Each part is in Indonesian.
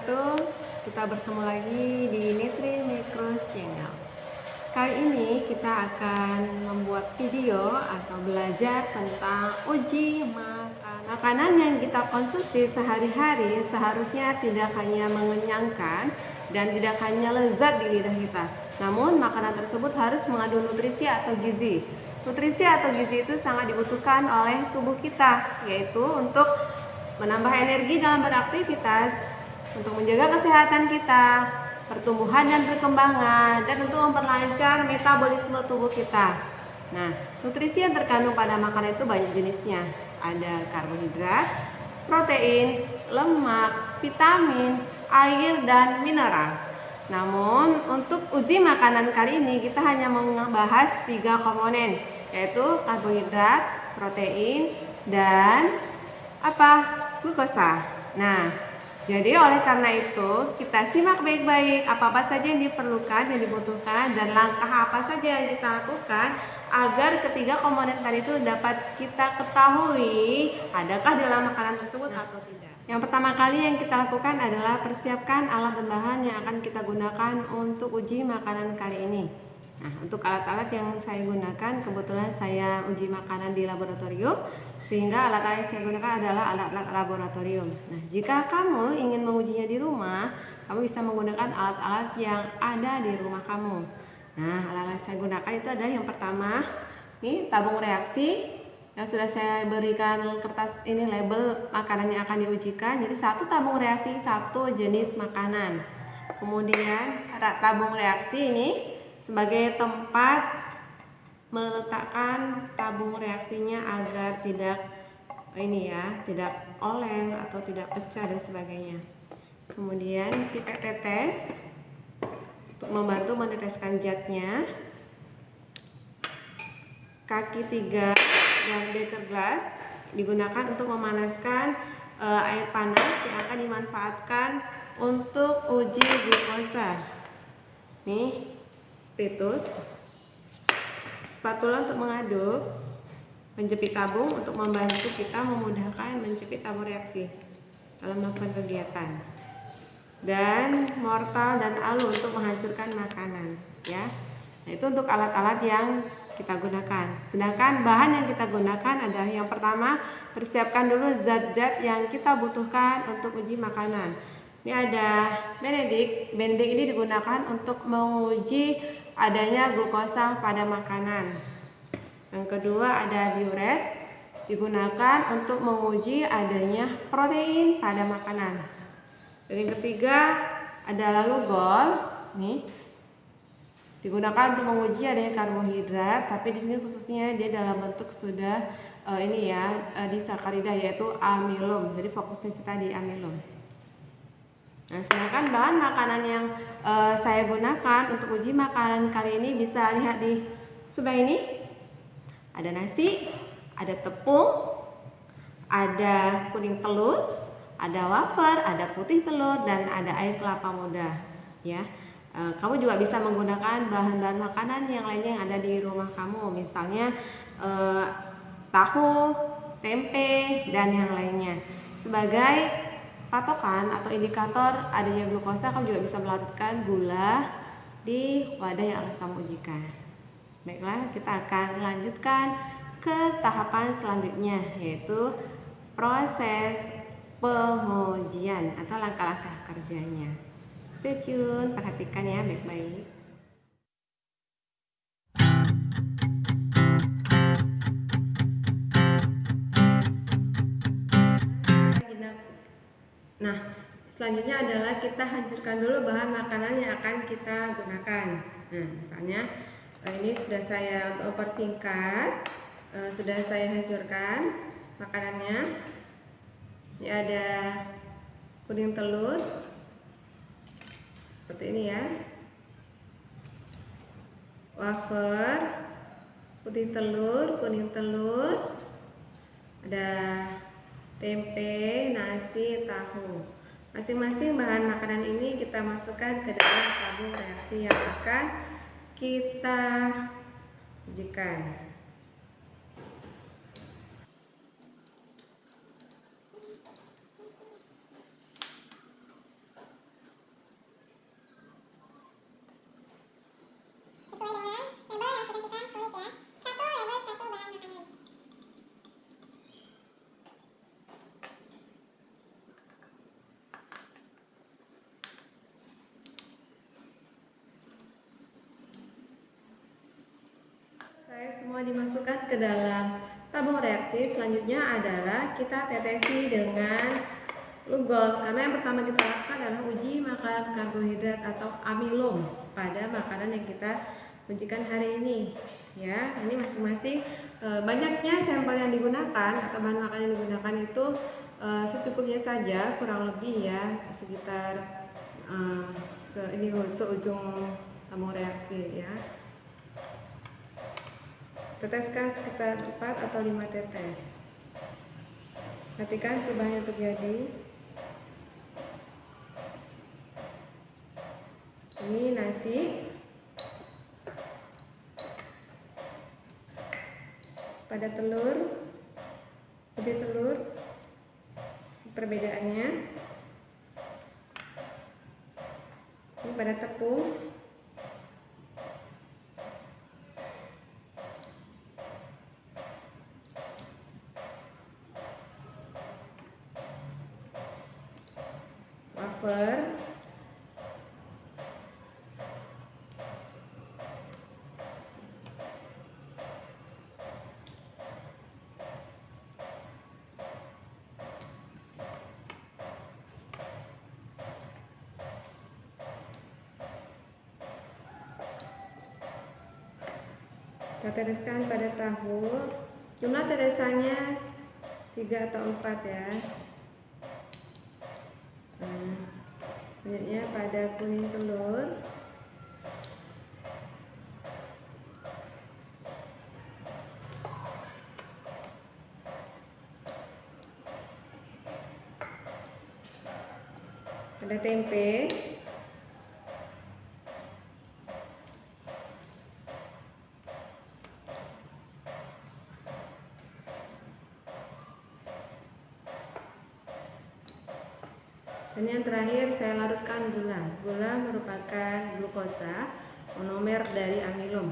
wabarakatuh. Kita bertemu lagi di Nitri Micros Channel. Kali ini kita akan membuat video atau belajar tentang uji makan. Makanan yang kita konsumsi sehari-hari seharusnya tidak hanya mengenyangkan dan tidak hanya lezat di lidah kita, namun makanan tersebut harus mengandung nutrisi atau gizi. Nutrisi atau gizi itu sangat dibutuhkan oleh tubuh kita, yaitu untuk menambah energi dalam beraktivitas, untuk menjaga kesehatan kita, pertumbuhan dan perkembangan, dan untuk memperlancar metabolisme tubuh kita. Nah, nutrisi yang terkandung pada makanan itu banyak jenisnya. Ada karbohidrat, protein, lemak, vitamin, air, dan mineral. Namun, untuk uji makanan kali ini kita hanya membahas 3 komponen, yaitu karbohidrat, protein, dan glukosa. Nah, jadi oleh karena itu kita simak baik-baik apa saja yang diperlukan, yang dibutuhkan, dan langkah apa saja yang kita lakukan agar ketiga komponen tadi itu dapat kita ketahui adakah dalam makanan tersebut atau tidak. Yang pertama kali yang kita lakukan adalah persiapkan alat dan bahan yang akan kita gunakan untuk uji makanan kali ini. Nah, untuk alat-alat yang saya gunakan, kebetulan saya uji makanan di laboratorium, sehingga alat-alat yang saya gunakan adalah alat-alat laboratorium. Nah, jika kamu ingin mengujinya di rumah, kamu bisa menggunakan alat-alat yang ada di rumah kamu. Nah, alat-alat yang saya gunakan itu adalah yang pertama, ini tabung reaksi yang sudah saya berikan kertas ini label makanan yang akan diujikan. Jadi satu tabung reaksi, satu jenis makanan. Kemudian tabung reaksi ini sebagai tempat meletakkan tabung reaksinya agar tidak tidak oleng atau tidak pecah dan sebagainya. Kemudian pipet tetes untuk membantu meneteskan zatnya. Kaki 3 dan beker gelas digunakan untuk memanaskan air panas yang akan dimanfaatkan untuk uji glukosa. Nih, spiritus, spatula untuk mengaduk, penjepit tabung untuk membantu kita memudahkan menjepit tabung reaksi dalam melakukan kegiatan, dan mortal dan alu untuk menghancurkan makanan, ya. Nah, itu untuk alat-alat yang kita gunakan. Sedangkan bahan yang kita gunakan adalah yang pertama, persiapkan dulu zat-zat yang kita butuhkan untuk uji makanan. Ini ada Benedict. Benedict ini digunakan untuk menguji adanya glukosa pada makanan. Yang kedua ada Biuret, digunakan untuk menguji adanya protein pada makanan. Dan yang ketiga ada Lalugol, nih digunakan untuk menguji adanya karbohidrat, tapi di sini khususnya dia dalam bentuk sudah disakarida, yaitu amilum. Jadi fokusnya kita di amilum. Nah, sedangkan bahan makanan yang saya gunakan untuk uji makanan kali ini bisa lihat di sebelah ini. Ada nasi, ada tepung, ada kuning telur, ada wafer, ada putih telur, dan ada air kelapa muda, ya. Kamu juga bisa menggunakan bahan-bahan makanan yang lainnya yang ada di rumah kamu, misalnya tahu, tempe, dan yang lainnya. Sebagai patokan atau indikator adanya glukosa, kamu juga bisa melarutkan gula di wadah yang akan kamu ujikan. Baiklah, kita akan lanjutkan ke tahapan selanjutnya, yaitu proses pengujian atau langkah-langkah kerjanya. Stay tune, perhatikan ya baik-baik. Nah, selanjutnya adalah kita hancurkan dulu bahan makanan yang akan kita gunakan. Nah, misalnya ini sudah saya persingkat, sudah saya hancurkan makanannya. Ini ada kuning telur, seperti ini ya, wafer, putih telur, kuning telur, ada tempe, nasi, tahu. Masing-masing bahan makanan ini kita masukkan ke dalam tabung reaksi yang akan kita ujikan. semua dimasukkan ke dalam tabung reaksi. Selanjutnya adalah kita tetesi dengan lugol, karena yang pertama kita lakukan adalah uji makanan karbohidrat atau amilum pada makanan yang kita ujikan hari ini. Ya, ini masing-masing banyaknya sampel yang digunakan atau bahan makanan yang digunakan itu secukupnya saja, kurang lebih ya sekitar seujung tabung reaksi ya. Teteskan sekitar 4 atau 5 tetes. Perhatikan perubahan yang terjadi. Ini nasi. Pada telur, putih telur, perbedaannya. Ini pada tepung. Wafer. Kita teteskan pada tahu. Jumlah tetesannya 3 atau 4 ya. Selanjutnya pada kuning telur. Pada tempe. Dan yang terakhir saya larutkan gula. Gula merupakan glukosa, monomer dari amilum.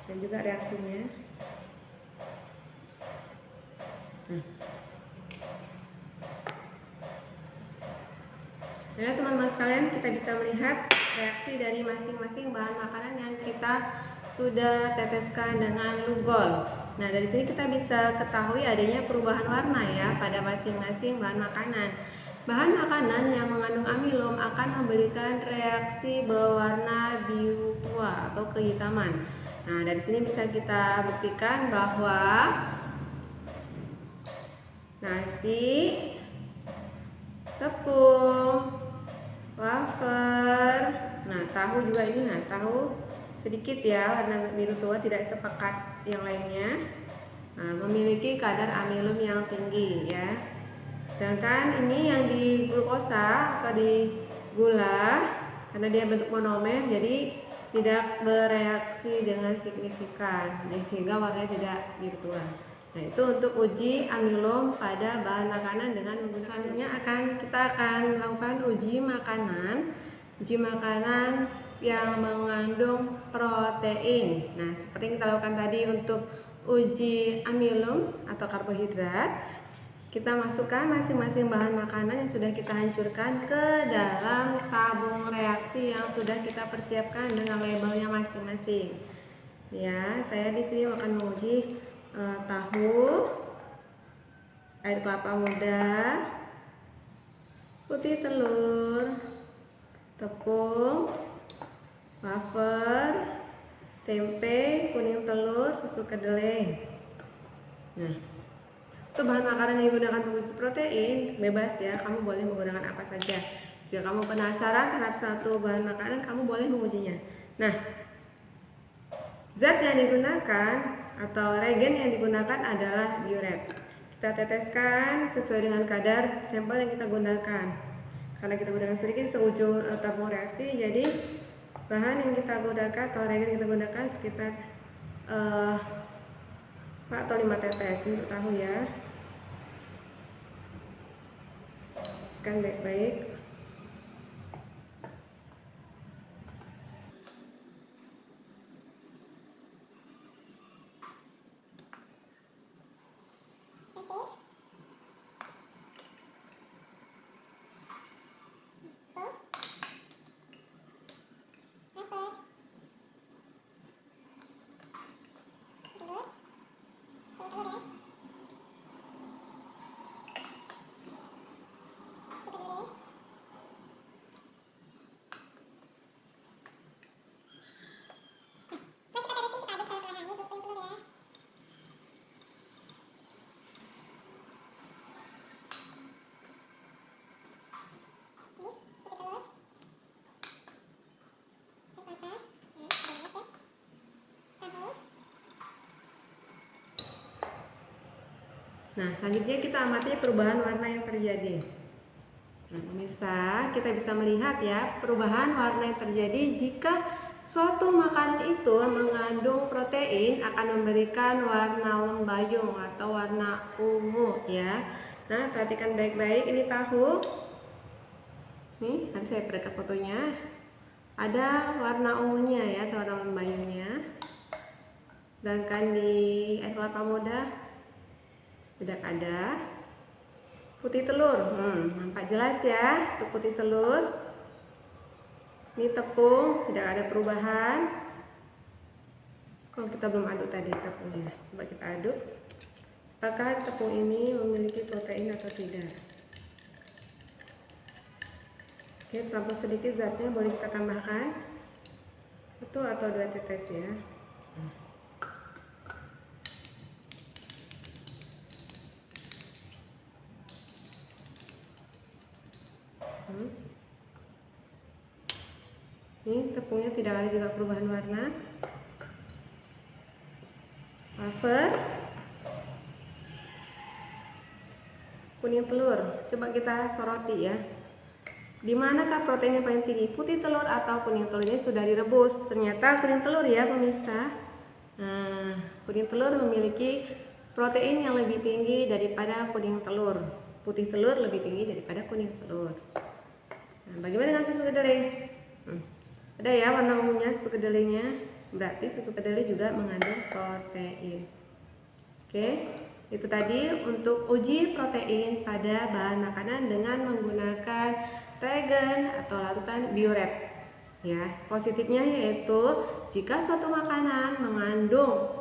Dan juga reaksinya. Ya teman-teman sekalian, kita bisa melihat reaksi dari masing-masing bahan makanan yang kita sudah teteskan dengan lugol. Nah, dari sini kita bisa ketahui adanya perubahan warna ya pada masing-masing bahan makanan. Bahan makanan yang mengandung amilum akan memberikan reaksi berwarna biru tua atau kehitaman. Nah, dari sini bisa kita buktikan bahwa nasi, tepung, wafer, nah tahu juga ini, nah tahu sedikit ya warna biru tua, tidak sepekat yang lainnya. Nah, memiliki kadar amilum yang tinggi ya. Sedangkan ini yang di glukosa atau di gula, karena dia bentuk monomer, jadi tidak bereaksi dengan signifikan, sehingga warnanya tidak biru tua. Nah, itu untuk uji amilum pada bahan makanan dengan menggunakan. Selanjutnya kita akan melakukan uji makanan yang mengandung protein. Nah, seperti yang kita lakukan tadi untuk uji amilum atau karbohidrat, kita masukkan masing-masing bahan makanan yang sudah kita hancurkan ke dalam tabung reaksi yang sudah kita persiapkan dengan labelnya masing-masing. Ya, saya di sini akan menguji tahu, air kelapa muda, putih telur, tepung, wafer, tempe, kuning telur, susu kedelai. Nah, itu bahan makanan yang digunakan untuk uji protein, bebas ya, kamu boleh menggunakan apa saja. Jika kamu penasaran terhadap satu bahan makanan, kamu boleh mengujinya. Nah, zat yang digunakan atau reagen yang digunakan adalah biuret. Kita teteskan sesuai dengan kadar sampel yang kita gunakan. Karena kita gunakan sedikit seujung tabung reaksi, jadi bahan yang kita gunakan atau reagen yang kita gunakan sekitar 4 atau 5 tetes untuk tahu ya. Kan baik-baik. Nah, selanjutnya kita amati perubahan warna yang terjadi. Nah, pemirsa, kita bisa melihat ya perubahan warna yang terjadi jika suatu makanan itu mengandung protein akan memberikan warna lembayung atau warna ungu ya. Nah, perhatikan baik-baik, ini tahu. Nih, nanti saya perdekat fotonya. Ada warna ungunya ya atau warna lembayungnya. Sedangkan di air kelapa muda tidak ada. Putih telur, nampak jelas ya untuk putih telur. Ini tepung, tidak ada perubahan. Kalau kita belum aduk tadi tepungnya, coba kita aduk. Apakah tepung ini memiliki protein atau tidak? Oke, terlampau sedikit zatnya, boleh kita tambahkan 1 atau 2 tetes ya. Ini tepungnya tidak ada juga perubahan warna. Wafer, kuning telur, coba kita soroti ya. Di manakah proteinnya paling tinggi, putih telur atau kuning telurnya sudah direbus? Ternyata kuning telur ya pemirsa. Nah, kuning telur memiliki protein yang lebih tinggi daripada kuning telur. Putih telur lebih tinggi daripada kuning telur. Nah, bagaimana dengan susu kedelai? Ada ya warna ungunya susu kedelainya, berarti susu kedelai juga mengandung protein. Oke, itu tadi untuk uji protein pada bahan makanan dengan menggunakan reagen atau larutan bioret. Ya, positifnya yaitu jika suatu makanan mengandung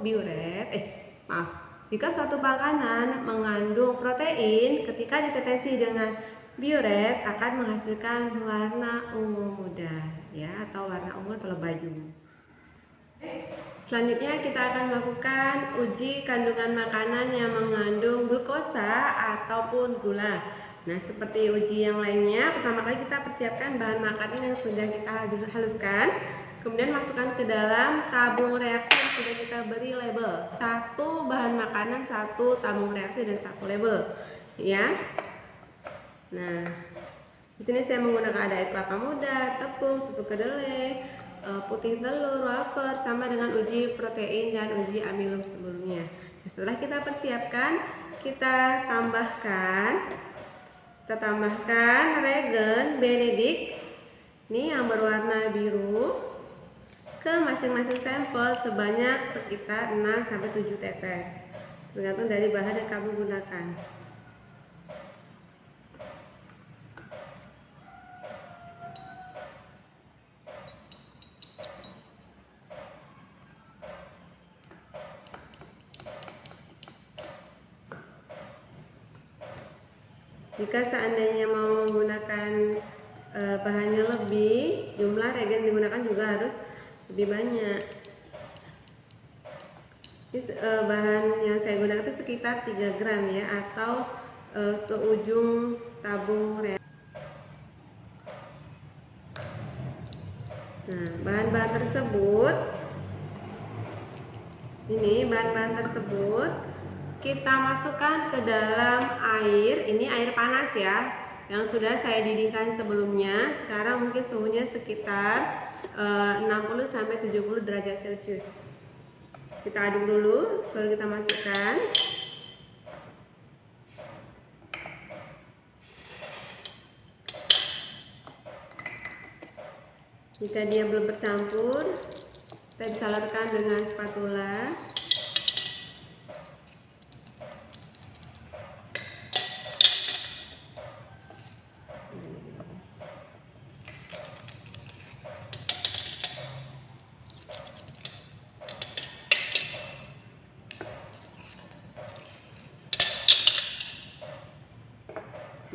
jika suatu makanan mengandung protein, ketika ditetesi dengan bioret akan menghasilkan warna ungu muda ya, atau warna ungu atau lembayung. Selanjutnya kita akan melakukan uji kandungan makanan yang mengandung glukosa ataupun gula. Nah, seperti uji yang lainnya, pertama kali kita persiapkan bahan makanan yang sudah kita haluskan, kemudian masukkan ke dalam tabung reaksi yang sudah kita beri label. 1 bahan makanan, 1 tabung reaksi dan 1 label ya. Nah, di sini saya menggunakan ada air kelapa muda, tepung, susu kedelai, putih telur, wafer, sama dengan uji protein dan uji amilum sebelumnya. Setelah kita persiapkan, kita tambahkan reagen Benedict ini yang berwarna biru ke masing-masing sampel sebanyak sekitar 6-7 tetes, tergantung dari bahan yang kamu gunakan. Jika seandainya mau menggunakan bahannya lebih, jumlah reagen digunakan juga harus lebih banyak. Ini bahan yang saya gunakan itu sekitar 3 gram ya, atau seujung tabung reagen. Nah, bahan-bahan tersebut kita masukkan ke dalam air. Ini air panas ya, yang sudah saya didihkan sebelumnya. Sekarang mungkin suhunya sekitar 60-70 derajat Celcius. Kita aduk dulu, baru kita masukkan. Jika dia belum bercampur, kita bisa larutkan dengan spatula.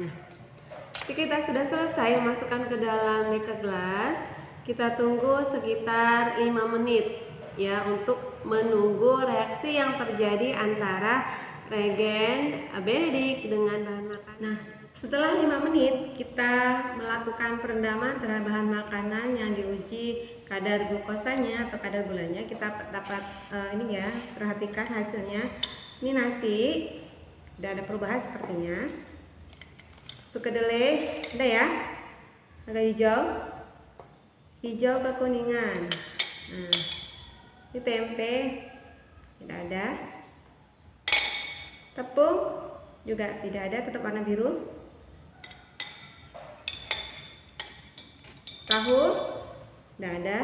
Nah, jika kita sudah selesai memasukkan ke dalam beker gelas, kita tunggu sekitar 5 menit ya, untuk menunggu reaksi yang terjadi antara reagen Benedict dengan bahan makanan. Nah, setelah 5 menit kita melakukan perendaman terhadap bahan makanan yang diuji kadar glukosanya atau kadar gulanya. Kita dapat ini ya, perhatikan hasilnya. Ini nasi Udah ada perubahan sepertinya. Masuk kedelai, ada ya, agak hijau, hijau kekuningan. Nah, ini tempe, tidak ada. Tepung juga tidak ada, tetap warna biru. Tahu, tidak ada.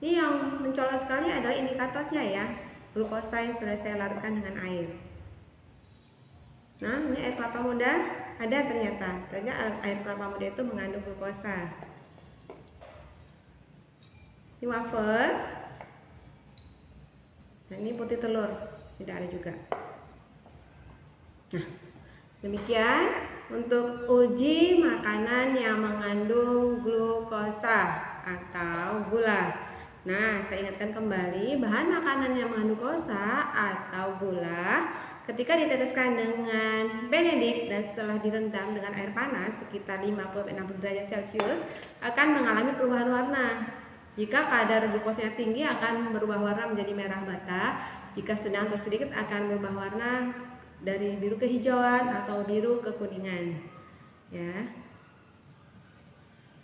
Ini yang mencolok sekali adalah indikatornya ya, glukosa yang sudah saya larutkan dengan air. Nah, ini air kelapa muda ada ternyata. Ternyata air kelapa muda itu mengandung glukosa. Ini wafer. Nah, ini putih telur, tidak ada juga. Nah, demikian untuk uji makanan yang mengandung glukosa atau gula. Nah, saya ingatkan kembali, bahan makanan yang mengandung glukosa atau gula ketika diteteskan dengan Benedict dan setelah direndam dengan air panas sekitar 50-60 derajat Celcius akan mengalami perubahan warna. Jika kadar glukosanya tinggi akan berubah warna menjadi merah bata, jika sedang atau sedikit akan berubah warna dari biru kehijauan atau biru kekuningan. Ya.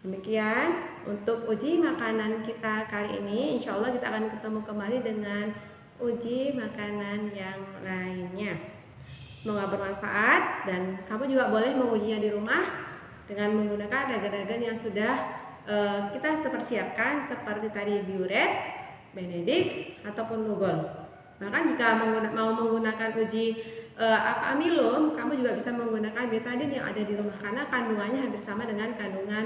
Demikian untuk uji makanan kita kali ini. Insya Allah kita akan ketemu kembali dengan uji makanan yang lainnya. Semoga bermanfaat dan kamu juga boleh mengujinya di rumah dengan menggunakan reagen-reagen yang sudah kita persiapkan seperti tadi Biuret, Benedict ataupun Lugol. Bahkan jika mau menggunakan uji amilum, kamu juga bisa menggunakan betadine yang ada di rumah karena kandungannya hampir sama dengan kandungan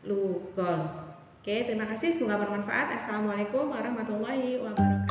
Lugol. Oke, terima kasih, semoga bermanfaat. Assalamualaikum warahmatullahi wabarakatuh.